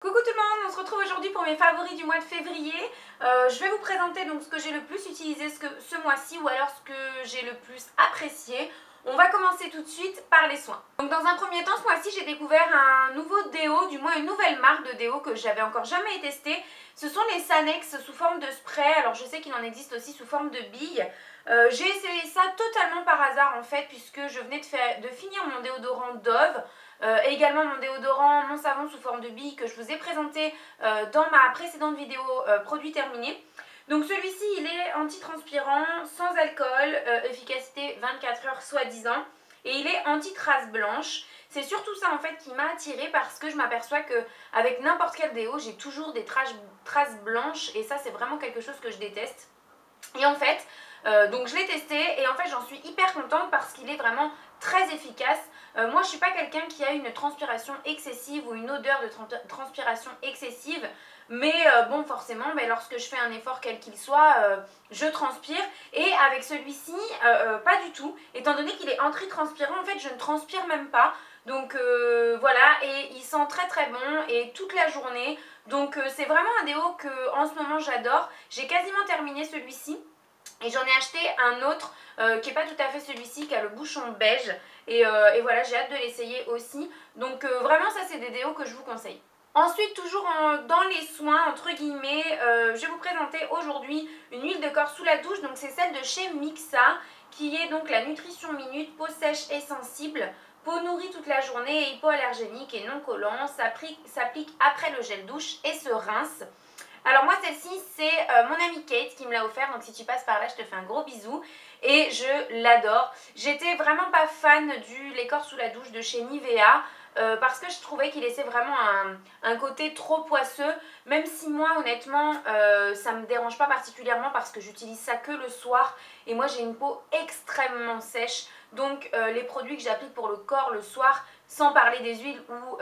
Coucou tout le monde, on se retrouve aujourd'hui pour mes favoris du mois de février. Je vais vous présenter donc ce que j'ai le plus utilisé ce mois-ci ou alors ce que j'ai le plus apprécié. On va commencer tout de suite par les soins. Donc dans un premier temps, ce mois-ci, j'ai découvert un nouveau déo, du moins une nouvelle marque de déo que j'avais encore jamais testé. Ce sont les Sanex sous forme de spray. Alors je sais qu'il en existe aussi sous forme de billes. J'ai essayé ça totalement par hasard en fait, puisque je venais de finir mon déodorant Dove. Et également mon déodorant, mon savon sous forme de billes que je vous ai présenté dans ma précédente vidéo produit terminé. Donc celui-ci il est anti-transpirant, sans alcool, efficacité 24 heures soi-disant, et il est anti-trace blanche. C'est surtout ça en fait qui m'a attirée parce que je m'aperçois qu'avec n'importe quel déo j'ai toujours des traces blanches et ça c'est vraiment quelque chose que je déteste. Et en fait, donc je l'ai testé et en fait j'en suis hyper contente parce qu'il est vraiment très efficace. Moi je suis pas quelqu'un qui a une transpiration excessive ou une odeur de transpiration excessive, mais bon forcément lorsque je fais un effort quel qu'il soit, je transpire, et avec celui-ci pas du tout, étant donné qu'il est anti-transpirant en fait je ne transpire même pas. Donc voilà, et il sent très très bon et toute la journée. Donc c'est vraiment un déo que en ce moment j'adore. J'ai quasiment terminé celui-ci. Et j'en ai acheté un autre qui n'est pas tout à fait celui-ci, qui a le bouchon beige. Et voilà, j'ai hâte de l'essayer aussi. Donc vraiment, ça c'est des déos que je vous conseille. Ensuite, toujours dans les soins, entre guillemets, je vais vous présenter aujourd'hui une huile de corps sous la douche. Donc c'est celle de chez Mixa, qui est donc la Nutrition Minute, peau sèche et sensible, peau nourrie toute la journée et hypoallergénique et non collant. S'applique après le gel douche et se rince. Alors moi celle-ci c'est mon amie Kate qui me l'a offert, donc si tu passes par là je te fais un gros bisou et je l'adore. J'étais vraiment pas fan du lait corps sous la douche de chez Nivea parce que je trouvais qu'il laissait vraiment un côté trop poisseux, même si moi honnêtement ça me dérange pas particulièrement parce que j'utilise ça que le soir et moi j'ai une peau extrêmement sèche, donc les produits que j'applique pour le corps le soir, sans parler des huiles ou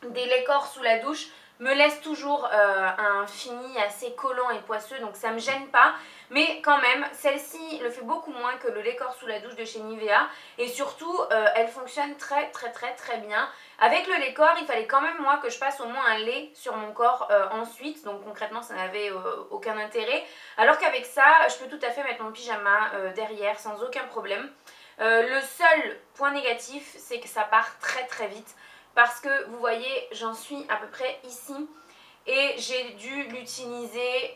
des laits corps sous la douche, me laisse toujours un fini assez collant et poisseux, donc ça me gêne pas. Mais quand même, celle-ci le fait beaucoup moins que le lait corps sous la douche de chez Nivea. Et surtout, elle fonctionne très bien. Avec le lait corps, il fallait quand même moi que je passe au moins un lait sur mon corps ensuite. Donc concrètement, ça n'avait aucun intérêt. Alors qu'avec ça, je peux tout à fait mettre mon pyjama derrière sans aucun problème. Le seul point négatif, c'est que ça part très vite. Parce que vous voyez, j'en suis à peu près ici et j'ai dû l'utiliser,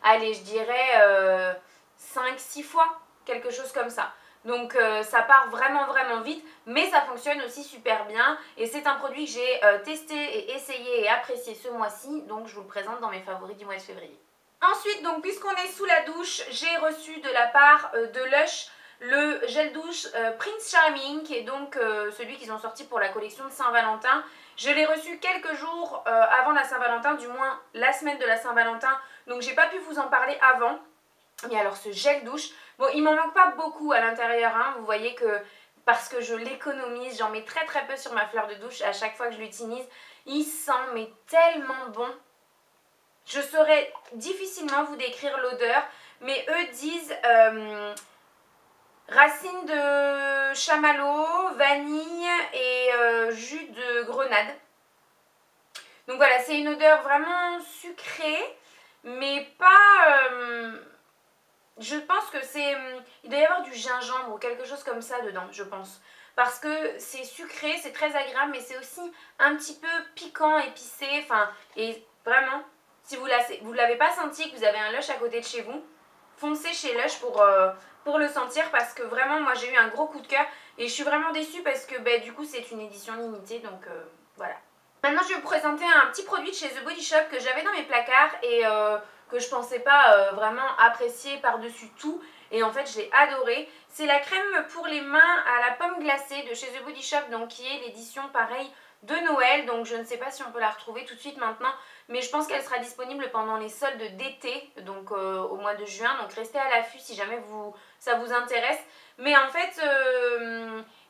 allez je dirais 5-6 fois, quelque chose comme ça. Donc ça part vraiment vite, mais ça fonctionne aussi super bien et c'est un produit que j'ai testé et essayé et apprécié ce mois-ci, donc je vous le présente dans mes favoris du mois de février. Ensuite, donc puisqu'on est sous la douche, j'ai reçu de la part de Lush le gel douche Prince Charming, qui est donc celui qu'ils ont sorti pour la collection de Saint-Valentin. Je l'ai reçu quelques jours avant la Saint-Valentin, du moins la semaine de la Saint-Valentin, donc j'ai pas pu vous en parler avant. Et alors ce gel douche, bon il m'en manque pas beaucoup à l'intérieur, hein, vous voyez que parce que je l'économise, j'en mets très peu sur ma fleur de douche à chaque fois que je l'utilise. Il sent mais tellement bon. Je saurais difficilement vous décrire l'odeur, mais eux disent racines de chamallow, vanille et jus de grenade. Donc voilà, c'est une odeur vraiment sucrée, mais pas... je pense que c'est... il doit y avoir du gingembre ou quelque chose comme ça dedans, je pense. Parce que c'est sucré, c'est très agréable, mais c'est aussi un petit peu piquant, épicé. Enfin, et vraiment, si vous ne l'avez pas senti, que vous avez un Lush à côté de chez vous, foncez chez Lush pour le sentir parce que vraiment, moi j'ai eu un gros coup de cœur et je suis vraiment déçue parce que du coup c'est une édition limitée, donc voilà. Maintenant je vais vous présenter un petit produit de chez The Body Shop que j'avais dans mes placards et que je pensais pas vraiment apprécier par-dessus tout. Et en fait je l'ai adoré. C'est la crème pour les mains à la pomme glacée de chez The Body Shop, donc qui est l'édition pareil de Noël. Donc je ne sais pas si on peut la retrouver tout de suite maintenant, mais je pense qu'elle sera disponible pendant les soldes d'été, donc au mois de juin. Donc restez à l'affût si jamais ça vous intéresse. Mais en fait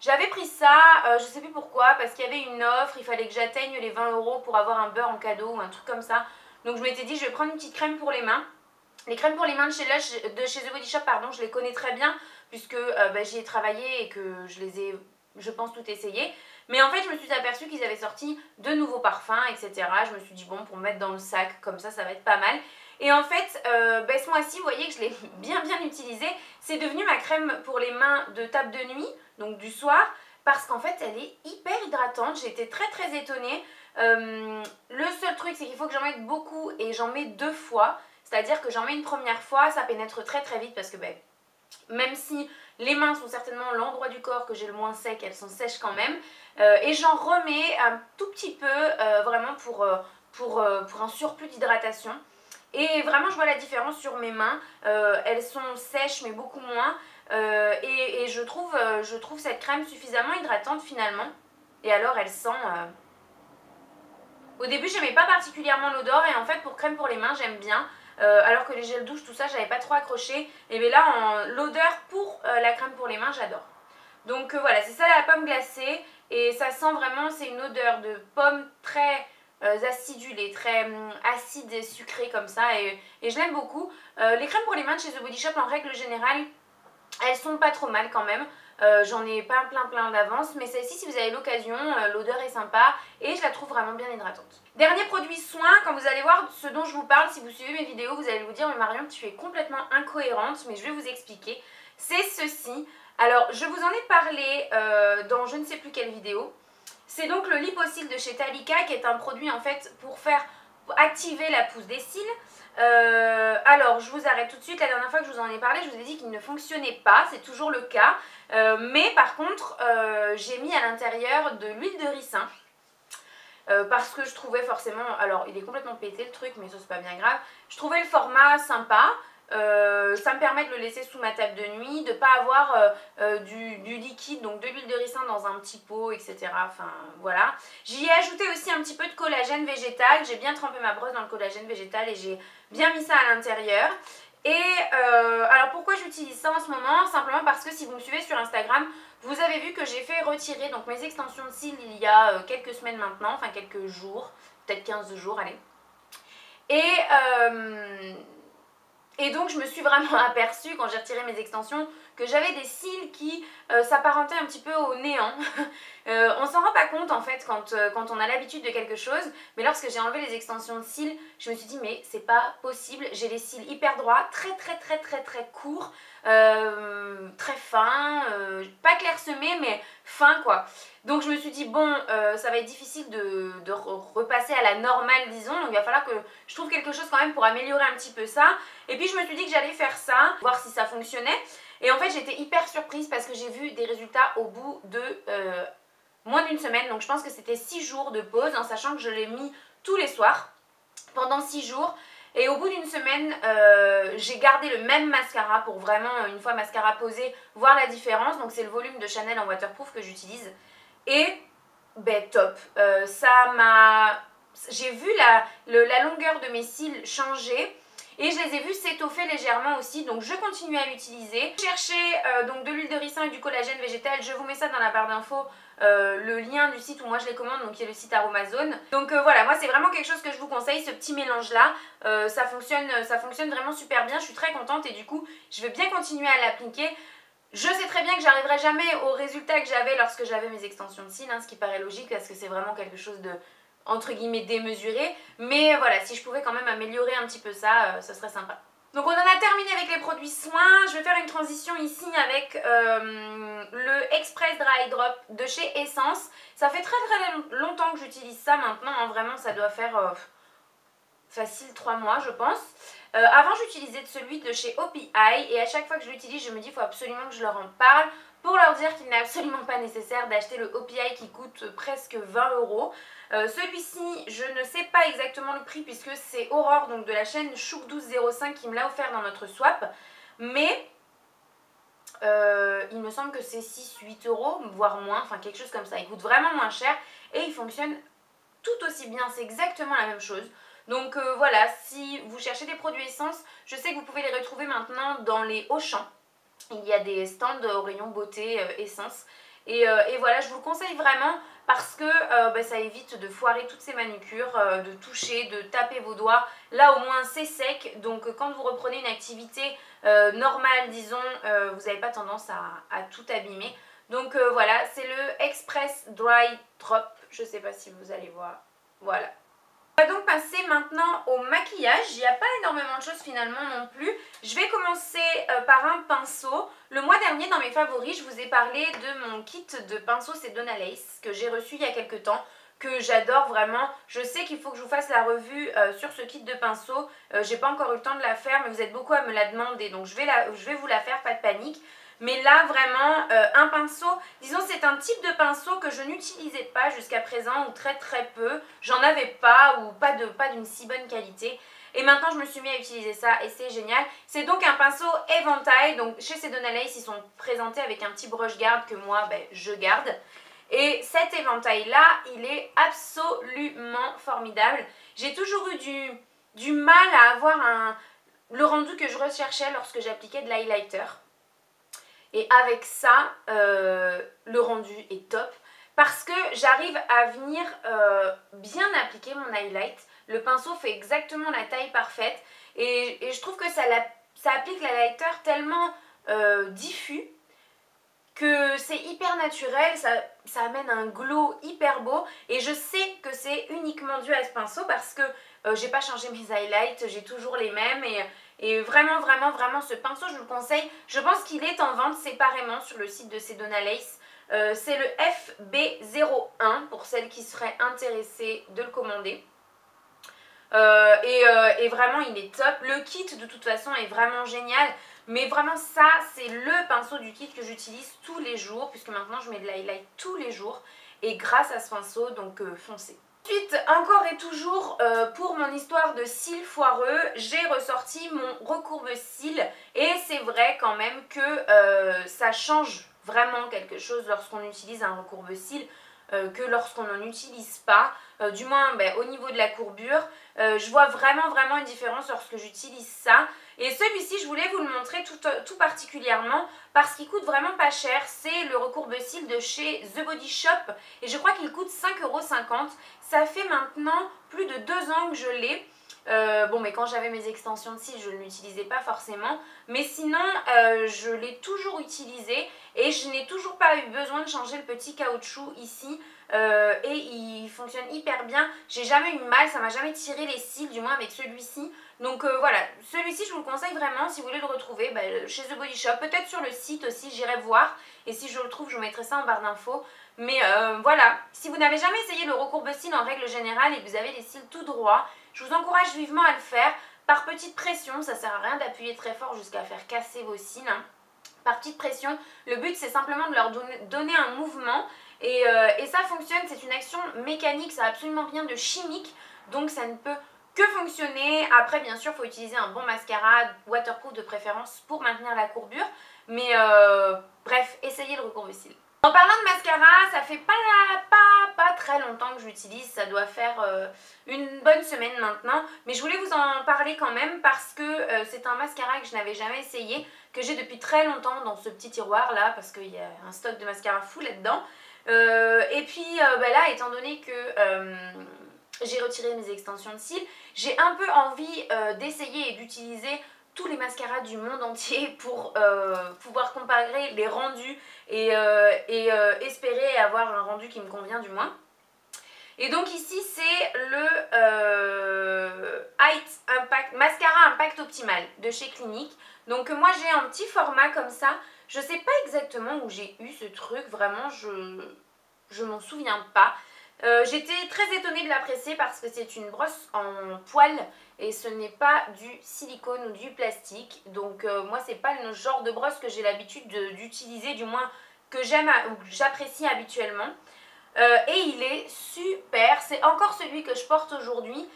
j'avais pris ça, je sais plus pourquoi, parce qu'il y avait une offre, il fallait que j'atteigne les 20 € pour avoir un beurre en cadeau ou un truc comme ça. Donc je m'étais dit je vais prendre une petite crème pour les mains. Les crèmes pour les mains de chez The Body Shop, pardon, je les connais très bien puisque j'y ai travaillé et que je les ai, je pense, toutes essayées. Mais en fait, je me suis aperçue qu'ils avaient sorti de nouveaux parfums, etc. Je me suis dit, bon, pour mettre dans le sac, comme ça va être pas mal. Et en fait, ce mois-ci, vous voyez que je l'ai bien utilisé. C'est devenu ma crème pour les mains de table de nuit, donc du soir, parce qu'en fait, elle est hyper hydratante. J'ai été très étonnée. Le seul truc, c'est qu'il faut que j'en mette beaucoup et j'en mets 2 fois. C'est-à-dire que j'en mets une première fois, ça pénètre très vite parce que même si les mains sont certainement l'endroit du corps que j'ai le moins sec, elles sont sèches quand même. Et j'en remets un tout petit peu, vraiment pour un surplus d'hydratation. Et vraiment, je vois la différence sur mes mains. Elles sont sèches, mais beaucoup moins. Et je trouve cette crème suffisamment hydratante finalement. Et alors, elle sent... Au début, j'aimais pas particulièrement l'odeur. Et en fait, pour crème pour les mains, j'aime bien. Alors que les gels douche, tout ça, j'avais pas trop accroché. Et bien là, l'odeur pour la crème pour les mains, j'adore. Donc voilà, c'est ça la pomme glacée. Et ça sent vraiment, c'est une odeur de pomme très acidulée, très acide et sucrée comme ça. Et je l'aime beaucoup. Les crèmes pour les mains de chez The Body Shop, en règle générale, elles sont pas trop mal quand même. J'en ai pas plein d'avance, mais celle-ci, si vous avez l'occasion, l'odeur est sympa et je la trouve vraiment bien hydratante. Dernier produit soin, quand vous allez voir ce dont je vous parle, si vous suivez mes vidéos, vous allez vous dire, mais Marion, tu es complètement incohérente, mais je vais vous expliquer. C'est ceci. Alors, je vous en ai parlé dans je ne sais plus quelle vidéo. C'est donc le Liposil de chez Talika, qui est un produit en fait pour activer la pousse des cils. Alors, je vous arrête tout de suite. La dernière fois que je vous en ai parlé, je vous ai dit qu'il ne fonctionnait pas. C'est toujours le cas. Mais par contre, j'ai mis à l'intérieur de l'huile de ricin. Parce que je trouvais forcément... Alors, il est complètement pété le truc, mais ça, c'est pas bien grave. Je trouvais le format sympa. Ça me permet de le laisser sous ma table de nuit, de ne pas avoir du liquide, donc de l'huile de ricin dans un petit pot, etc. Enfin, voilà. J'y ai ajouté aussi un petit peu de collagène végétal. J'ai bien trempé ma brosse dans le collagène végétal et j'ai bien mis ça à l'intérieur. Et alors pourquoi j'utilise ça en ce moment? Simplement parce que si vous me suivez sur Instagram, vous avez vu que j'ai fait retirer donc mes extensions de cils il y a quelques semaines maintenant, enfin quelques jours, peut-être 15 jours, allez. Et donc je me suis vraiment aperçue quand j'ai retiré mes extensions que j'avais des cils qui s'apparentaient un petit peu au néant. On s'en rend pas compte en fait quand on a l'habitude de quelque chose, mais lorsque j'ai enlevé les extensions de cils, je me suis dit mais c'est pas possible, j'ai les cils hyper droits, très courts, très fins, pas clairsemés mais fins quoi. Donc je me suis dit bon ça va être difficile de repasser à la normale disons, donc il va falloir que je trouve quelque chose quand même pour améliorer un petit peu ça. Et puis je me suis dit que j'allais faire ça, voir si ça fonctionnait. Et en fait j'étais hyper surprise parce que j'ai vu des résultats au bout de moins d'une semaine. Donc je pense que c'était 6 jours de pause en sachant que je l'ai mis tous les soirs pendant 6 jours. Et au bout d'une semaine, j'ai gardé le même mascara pour vraiment, une fois mascara posé, voir la différence. Donc c'est le volume de Chanel en waterproof que j'utilise. Et top, j'ai vu la longueur de mes cils changer. Et je les ai vus s'étoffer légèrement aussi, donc je continue à l'utiliser. Cherchez donc de l'huile de ricin et du collagène végétal, je vous mets ça dans la barre d'infos, le lien du site où moi je les commande, donc qui est le site Aromazone. Donc voilà, moi c'est vraiment quelque chose que je vous conseille, ce petit mélange là, ça fonctionne vraiment super bien, je suis très contente et du coup je vais bien continuer à l'appliquer. Je sais très bien que j'arriverai jamais au résultat que j'avais lorsque j'avais mes extensions de cils, hein, ce qui paraît logique parce que c'est vraiment quelque chose de entre guillemets démesuré, mais voilà, si je pouvais quand même améliorer un petit peu ça, ce serait sympa. Donc on en a terminé avec les produits soins. Je vais faire une transition ici avec le Express Dry Drop de chez Essence. Ça fait très longtemps que j'utilise ça maintenant, hein, vraiment ça doit faire facile 3 mois je pense. Avant j'utilisais celui de chez OPI et à chaque fois que je l'utilise je me dis qu'il faut absolument que je leur en parle pour leur dire qu'il n'est absolument pas nécessaire d'acheter le OPI qui coûte presque 20 €. Celui-ci, je ne sais pas exactement le prix puisque c'est Aurore, donc de la chaîne Chouk1205 qui me l'a offert dans notre swap. Mais il me semble que c'est 6-8 €, voire moins, enfin quelque chose comme ça. Il coûte vraiment moins cher et il fonctionne tout aussi bien, c'est exactement la même chose. Donc voilà, si vous cherchez des produits essence, je sais que vous pouvez les retrouver maintenant dans les Auchan. Il y a des stands au rayon beauté essence. Et voilà, je vous le conseille vraiment parce que ça évite de foirer toutes ces manucures, de toucher, de taper vos doigts. Là au moins c'est sec, donc quand vous reprenez une activité normale, disons, vous n'avez pas tendance à tout abîmer. Donc voilà, c'est le Express Dry Drop, je sais pas si vous allez voir, voilà. On va donc passer maintenant au maquillage. Il n'y a pas énormément de choses finalement non plus. Je vais commencer par un pinceau. Le mois dernier dans mes favoris, je vous ai parlé de mon kit de pinceaux, c'est Donna Lace, que j'ai reçu il y a quelques temps, que j'adore vraiment. Je sais qu'il faut que je vous fasse la revue sur ce kit de pinceaux. J'ai pas encore eu le temps de la faire, mais vous êtes beaucoup à me la demander, donc je vais vous la faire, pas de panique. Mais là vraiment un pinceau, disons c'est un type de pinceau que je n'utilisais pas jusqu'à présent ou très peu, j'en avais pas ou pas d'une si bonne qualité et maintenant je me suis mis à utiliser ça et c'est génial. C'est donc un pinceau éventail, donc chez Sedona Lace ils sont présentés avec un petit brush guard que moi je garde et cet éventail là il est absolument formidable. J'ai toujours eu du mal à avoir le rendu que je recherchais lorsque j'appliquais de l'highlighter. Et avec ça, le rendu est top parce que j'arrive à venir bien appliquer mon highlight. Le pinceau fait exactement la taille parfaite et je trouve que ça applique l'highlighter tellement diffus que c'est hyper naturel, ça amène un glow hyper beau et je sais que c'est uniquement dû à ce pinceau parce que j'ai pas changé mes highlights, j'ai toujours les mêmes et vraiment ce pinceau je vous le conseille. Je pense qu'il est en vente séparément sur le site de Sedona Lace. C'est le FB01 pour celles qui seraient intéressées de le commander. Et vraiment il est top. Le kit de toute façon est vraiment génial. Mais vraiment ça c'est le pinceau du kit que j'utilise tous les jours puisque maintenant je mets de l'highlight tous les jours et grâce à ce pinceau donc foncez. Ensuite, encore et toujours pour mon histoire de cils foireux, j'ai ressorti mon recourbe-cils et c'est vrai quand même que ça change vraiment quelque chose lorsqu'on utilise un recourbe-cils que lorsqu'on n'en utilise pas, du moins au niveau de la courbure. Je vois vraiment une différence lorsque j'utilise ça. Et celui-ci, je voulais vous le montrer tout particulièrement parce qu'il coûte vraiment pas cher. C'est le recourbe-cils de chez The Body Shop et je crois qu'il coûte 5,50 €. Ça fait maintenant plus de 2 ans que je l'ai. Bon, mais quand j'avais mes extensions de cils, je ne l'utilisais pas forcément. Mais sinon, je l'ai toujours utilisé et je n'ai toujours pas eu besoin de changer le petit caoutchouc ici. Et il fonctionne hyper bien. J'ai jamais eu mal, ça m'a jamais tiré les cils, du moins avec celui-ci. Donc voilà, celui-ci je vous le conseille vraiment si vous voulez le retrouver chez The Body Shop, peut-être sur le site aussi, j'irai voir et si je le trouve je vous mettrai ça en barre d'infos. Mais voilà, si vous n'avez jamais essayé le recourbe-cils en règle générale et que vous avez les cils tout droits, je vous encourage vivement à le faire par petite pression, ça sert à rien d'appuyer très fort jusqu'à faire casser vos cils. Hein. Par petite pression, le but c'est simplement de leur donner un mouvement et ça fonctionne, c'est une action mécanique, ça n'a absolument rien de chimique, donc ça ne peut que fonctionner. Après bien sûr il faut utiliser un bon mascara waterproof de préférence pour maintenir la courbure, mais bref, essayez le recourbe-cils. En parlant de mascara, ça fait pas très longtemps que je l'utilise, ça doit faire une bonne semaine maintenant, mais je voulais vous en parler quand même parce que c'est un mascara que je n'avais jamais essayé, que j'ai depuis très longtemps dans ce petit tiroir là, parce qu'il y a un stock de mascara fou là-dedans. Et puis là, étant donné que j'ai retiré mes extensions de cils, j'ai un peu envie d'essayer et d'utiliser tous les mascaras du monde entier pour pouvoir comparer les rendus et espérer avoir un rendu qui me convient du moins. Et donc ici c'est le Mascara Impact Optimal de chez Clinique. Donc moi j'ai un petit format comme ça. Je sais pas exactement où j'ai eu ce truc, vraiment je m'en souviens pas. J'étais très étonnée de l'apprécier parce que c'est une brosse en poil et ce n'est pas du silicone ou du plastique. Donc moi c'est pas le genre de brosse que j'ai l'habitude d'utiliser, du moins que j'aime ou que j'apprécie habituellement. Et il est super, c'est encore celui que je porte aujourd'hui.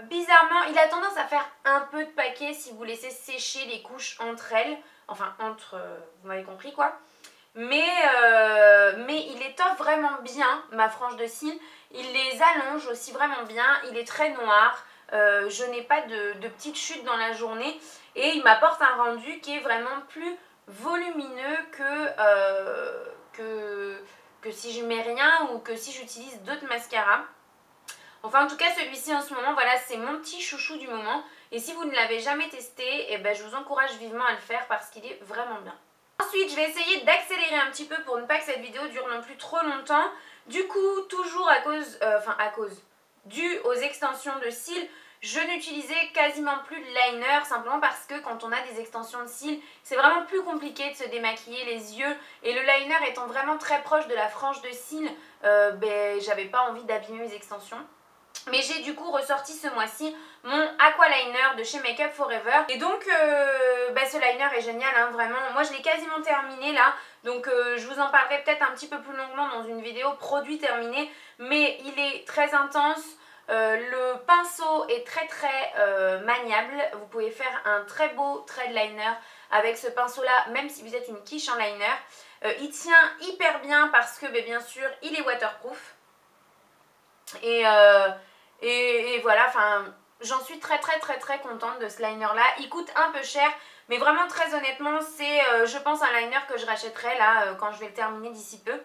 Bizarrement, il a tendance à faire un peu de paquet si vous laissez sécher les couches entre elles. Enfin, vous m'avez compris quoi. Mais il étoffe vraiment bien ma frange de cils. Il les allonge aussi vraiment bien. Il est très noir. Je n'ai pas de petites chutes dans la journée. Et il m'apporte un rendu qui est vraiment plus volumineux que si je mets rien ou que si j'utilise d'autres mascaras. Enfin en tout cas celui-ci en ce moment, voilà, c'est mon petit chouchou du moment. Et si vous ne l'avez jamais testé, eh ben, je vous encourage vivement à le faire parce qu'il est vraiment bien. Ensuite, je vais essayer d'accélérer un petit peu pour ne pas que cette vidéo dure non plus trop longtemps. Du coup, toujours dû aux extensions de cils, je n'utilisais quasiment plus de liner, simplement parce que quand on a des extensions de cils, c'est vraiment plus compliqué de se démaquiller les yeux. Et le liner étant vraiment très proche de la frange de cils, j'avais pas envie d'abîmer mes extensions. Mais j'ai du coup ressorti ce mois-ci mon Aqua Liner de chez Make Up Forever. Et donc ce liner est génial, hein, vraiment. Moi je l'ai quasiment terminé là. Donc je vous en parlerai peut-être un petit peu plus longuement dans une vidéo produit terminé. Mais il est très intense. Le pinceau est très maniable. Vous pouvez faire un très beau trait de liner avec ce pinceau là, même si vous êtes une quiche en liner. Il tient hyper bien parce que bien sûr il est waterproof. Et voilà, enfin j'en suis très contente de ce liner là. Il coûte un peu cher, mais vraiment très honnêtement c'est je pense un liner que je rachèterai là quand je vais le terminer d'ici peu.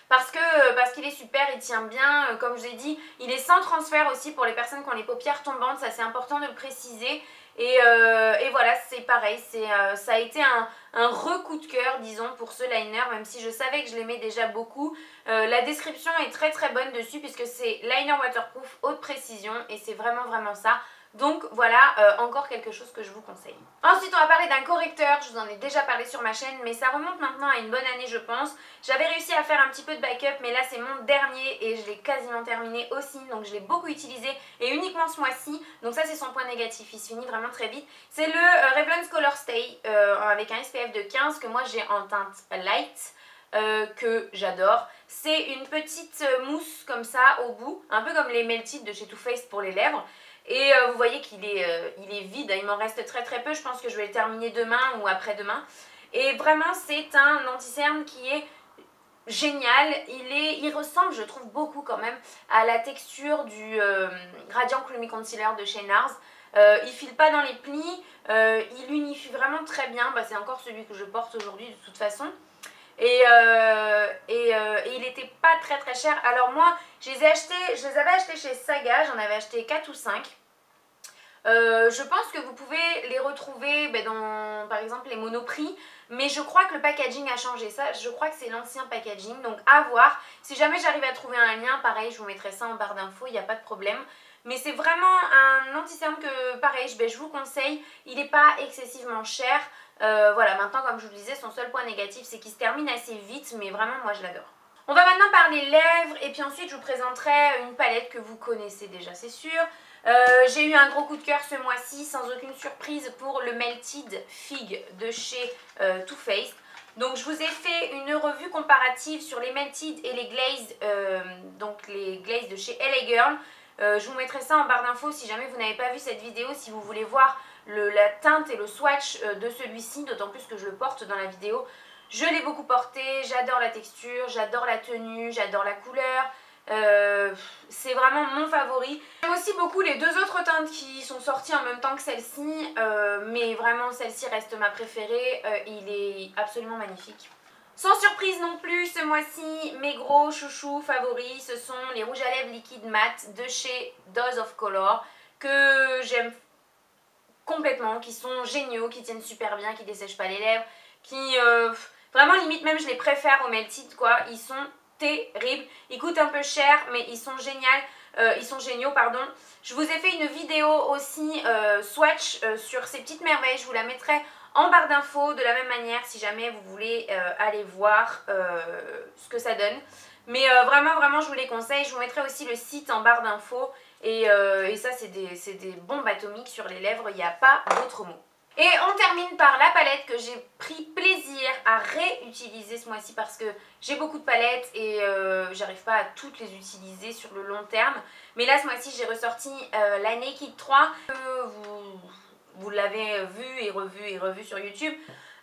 Parce qu'il est super, il tient bien, comme je vous ai dit, il est sans transfert aussi pour les personnes qui ont les paupières tombantes, ça c'est important de le préciser. Et voilà, c'est pareil, ça a été un coup de cœur, disons, pour ce liner, même si je savais que je l'aimais déjà beaucoup. La description est très bonne dessus, puisque c'est liner waterproof haute précision, et c'est vraiment ça. Donc voilà, encore quelque chose que je vous conseille. Ensuite, on va parler d'un correcteur. Je vous en ai déjà parlé sur ma chaîne, mais ça remonte maintenant à une bonne année, je pense. J'avais réussi à faire un petit peu de backup, mais là c'est mon dernier et je l'ai quasiment terminé aussi. Donc je l'ai beaucoup utilisé et uniquement ce mois-ci. Donc ça c'est son point négatif, il se finit vraiment très vite. C'est le Revlon's Color Stay avec un SPF de 15 que moi j'ai en teinte light. Que j'adore. C'est une petite mousse comme ça au bout, un peu comme les Melted de chez Too Faced pour les lèvres. Et vous voyez qu'il est vide, il m'en reste très peu, je pense que je vais le terminer demain ou après-demain. Et vraiment c'est un anti-cerne qui est génial, il ressemble je trouve beaucoup quand même à la texture du Radiant Creamy Concealer de chez NARS. Il file pas dans les plis, il unifie vraiment très bien, c'est encore celui que je porte aujourd'hui de toute façon. Et il était pas très cher. Alors moi je les avais achetés chez Saga, j'en avais acheté 4 ou 5. Je pense que vous pouvez les retrouver dans par exemple les Monoprix, mais je crois que le packaging a changé. Ça, je crois que c'est l'ancien packaging, donc à voir. Si jamais j'arrive à trouver un lien, pareil, je vous mettrai ça en barre d'infos, il n'y a pas de problème. Mais c'est vraiment un anti-cerne que, pareil, je vous conseille. Il n'est pas excessivement cher. Voilà, maintenant, comme je vous le disais, son seul point négatif, c'est qu'il se termine assez vite, mais vraiment, moi, je l'adore. On va maintenant parler lèvres, et puis ensuite, je vous présenterai une palette que vous connaissez déjà, c'est sûr. J'ai eu un gros coup de cœur ce mois-ci, sans aucune surprise, pour le Melted Fig de chez Too Faced. Donc je vous ai fait une revue comparative sur les Melted et les Glaze, donc les Glaze de chez LA Girl. Je vous mettrai ça en barre d'infos si jamais vous n'avez pas vu cette vidéo, si vous voulez voir la teinte et le swatch de celui-ci, d'autant plus que je le porte dans la vidéo. Je l'ai beaucoup porté, j'adore la texture, j'adore la tenue, j'adore la couleur. C'est vraiment mon favori. J'aime aussi beaucoup les deux autres teintes qui sont sorties en même temps que celle-ci, mais vraiment celle-ci reste ma préférée. Il est absolument magnifique. Sans surprise non plus, ce mois-ci, mes gros chouchous favoris, ce sont les rouges à lèvres liquides mat de chez Dose of Color, que j'aime complètement, qui sont géniaux, qui tiennent super bien, qui dessèchent pas les lèvres, qui vraiment limite même je les préfère aux Melted quoi. Ils sont terribles, ils coûtent un peu cher mais ils sont géniaux pardon. Je vous ai fait une vidéo aussi swatch sur ces petites merveilles, je vous la mettrai en barre d'infos de la même manière si jamais vous voulez aller voir ce que ça donne. Mais vraiment je vous les conseille, je vous mettrai aussi le site en barre d'infos et ça c'est des bombes atomiques sur les lèvres, il n'y a pas d'autre mot. Et on termine par la palette que j'ai pris plaisir à réutiliser ce mois-ci parce que j'ai beaucoup de palettes et j'arrive pas à toutes les utiliser sur le long terme. Mais là ce mois-ci j'ai ressorti la Naked 3 vous l'avez vue et revue sur YouTube.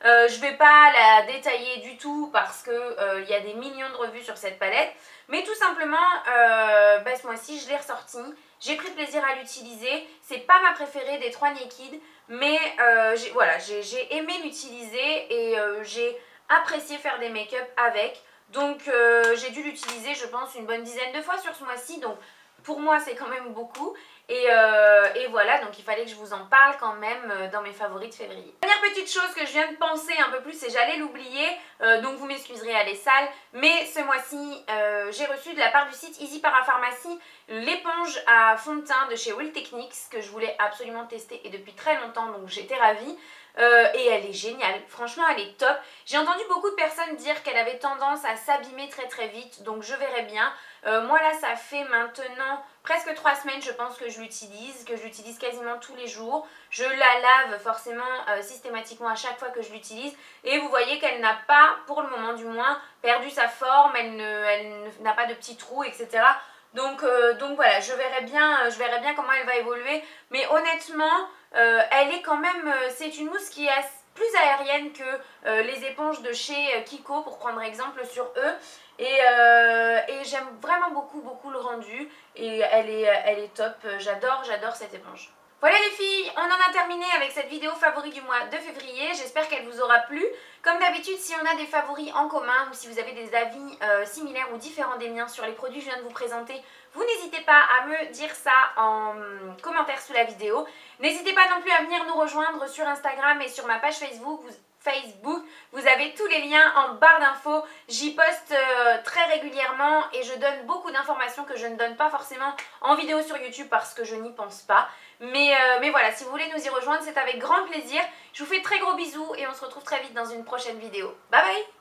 Je vais pas la détailler du tout parce que il y a des millions de revues sur cette palette. Mais tout simplement, ce mois-ci je l'ai ressortie. J'ai pris plaisir à l'utiliser. C'est pas ma préférée des 3 Naked. Mais j'ai aimé l'utiliser et j'ai apprécié faire des make-up avec. Donc j'ai dû l'utiliser je pense une bonne dizaine de fois sur ce mois-ci. Donc pour moi c'est quand même beaucoup. Et voilà, donc il fallait que je vous en parle quand même dans mes favoris de février. Dernière petite chose que je viens de penser un peu plus et j'allais l'oublier, donc vous m'excuserez à les salles, mais ce mois-ci j'ai reçu de la part du site Easy Parapharmacie l'éponge à fond de teint de chez Will Techniques que je voulais absolument tester et depuis très longtemps, donc j'étais ravie. Et elle est géniale, franchement elle est top. J'ai entendu beaucoup de personnes dire qu'elle avait tendance à s'abîmer très très vite, donc je verrai bien. Moi là ça fait maintenant presque 3 semaines je pense que je l'utilise quasiment tous les jours. Je la lave forcément systématiquement à chaque fois que je l'utilise et vous voyez qu'elle n'a pas, pour le moment du moins, perdu sa forme, elle n'a pas de petits trous, etc. Donc voilà, je verrai bien comment elle va évoluer, mais honnêtement elle est quand même, c'est une mousse qui est plus aérienne que les éponges de chez Kiko pour prendre exemple sur eux et j'aime vraiment beaucoup le rendu et elle est top, j'adore cette éponge. Voilà les filles, on en a terminé avec cette vidéo favori du mois de février, j'espère qu'elle vous aura plu. Comme d'habitude, si on a des favoris en commun ou si vous avez des avis similaires ou différents des miens sur les produits que je viens de vous présenter, vous n'hésitez pas à me dire ça en commentaire sous la vidéo. N'hésitez pas non plus à venir nous rejoindre sur Instagram et sur ma page Facebook. Vous avez tous les liens en barre d'infos. J'y poste très régulièrement et je donne beaucoup d'informations que je ne donne pas forcément en vidéo sur YouTube parce que je n'y pense pas. Mais voilà, si vous voulez nous y rejoindre, c'est avec grand plaisir. Je vous fais de très gros bisous et on se retrouve très vite dans une prochaine vidéo. Bye bye!